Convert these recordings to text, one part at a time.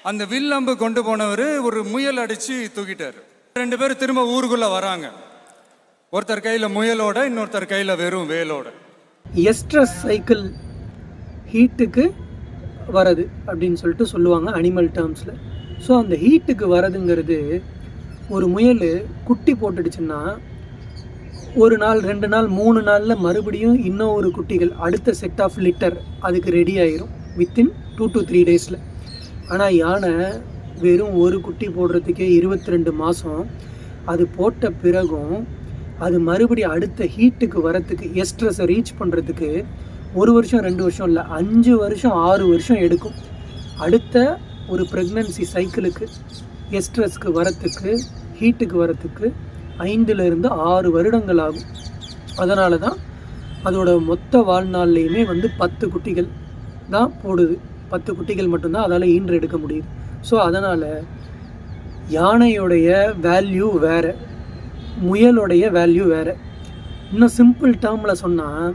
அந்த வில்லம்பு கொண்டு போனவர் ஒரு முயல் அடிச்சு தூக்கிட்டாரு. 2 பேரும் திரும்ப ஊருக்குள்ள வராங்க. ஒருத்தர் கையில முயலோட, இன்னொருத்தர் கையில வெறும் வேலோட. எஸ்ட்ரஸ் சைக்கிள் ஹீட்டுக்கு வரது அப்படின்னு சொல்லிட்டு சொல்லுவாங்க அனிமல் டேர்ம்ஸில். ஸோ அந்த ஹீட்டுக்கு வரதுங்கிறது, ஒரு முயல் குட்டி போட்டுடுச்சுன்னா 1 நாள் 2 நாள் 3 நாளில் மறுபடியும் இன்னும் ஒரு குட்டிகள் அடுத்த செட் ஆஃப் லிட்டர் அதுக்கு ரெடி ஆயிரும் வித்தின் 2 to 3 டேஸில். ஆனால் யானை வெறும் ஒரு குட்டி போடுறதுக்கே 22 மாதம். அது போட்ட பிறகும் அது மறுபடியும் அடுத்த ஹீட்டுக்கு வரத்துக்கு, எஸ்ட்ரஸை ரீச் பண்ணுறதுக்கு 1 வருஷம் 2 வருஷம் இல்லை, 5 வருஷம் 6 வருஷம் எடுக்கும். அடுத்த ஒரு ப்ரெக்னன்சி சைக்கிளுக்கு எஸ்ட்ரஸ்க்கு வரத்துக்கு, ஹீட்டுக்கு வரத்துக்கு 5 to 6 வருடங்கள் ஆகும். அதனால தான் அதோட மொத்த வாழ்நாள்லேயுமே 10 குட்டிகள் தான் போடுது. 10 குட்டிகள் மட்டும்தான் அதால் ஈன்று எடுக்க முடியுது. ஸோ அதனால் யானையோடைய வேல்யூ வேறு, முயலுடைய வேல்யூ வேறு. இன்னும் சிம்பிள் டேர்மில் சொன்னால்,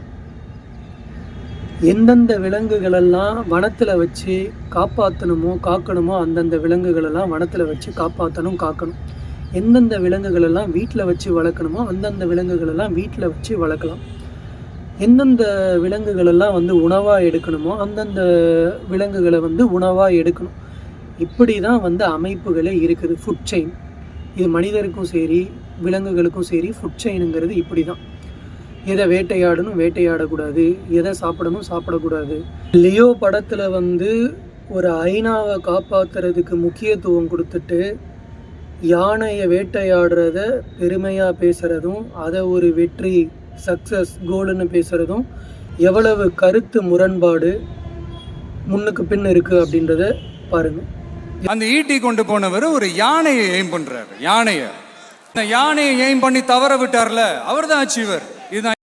எந்தெந்த விலங்குகளெல்லாம் வனத்தில் வச்சு காக்கணுமோ அந்தந்த விலங்குகளெல்லாம் வனத்தில் வச்சு காக்கணும். எந்தெந்த விலங்குகளெல்லாம் வீட்டில் வச்சு வளர்க்கணுமோ அந்தந்த விலங்குகளெல்லாம் வீட்டில் வச்சு வளர்க்கலாம். எந்தெந்த விலங்குகளெல்லாம் உணவாக எடுக்கணுமோ அந்தந்த விலங்குகளை உணவாக எடுக்கணும். இப்படி தான் அமைப்புகளே இருக்குது. ஃபுட் செயின், இது மனிதருக்கும் சரி விலங்குகளுக்கும் சரி ஃபுட் செயினுங்கிறது இப்படி தான். எதை வேட்டையாடக்கூடாது, எதை சாப்பிடக்கூடாது. லியோ படத்தில் ஒரு ஐனாவை காப்பாற்றுறதுக்கு முக்கியத்துவம் கொடுத்துட்டு யானையை வேட்டையாடுறத பெருமையாக பேசுகிறதும், அதை ஒரு வெற்றி, சக்ஸஸ், கோல்னு பேசுகிறதும் எவ்வளவு கருத்து முரண்பாடு முன்னுக்கு பின் இருக்குது அப்படின்றத பாருங்கள். அந்த ஈட்டி கொண்டு போனவர் ஒரு யானையை எய்ம் பண்றாரு. யானையை எய்ம் பண்ணி தவற விட்டார்ல, அவர் தான் அச்சீவர். இதுதான்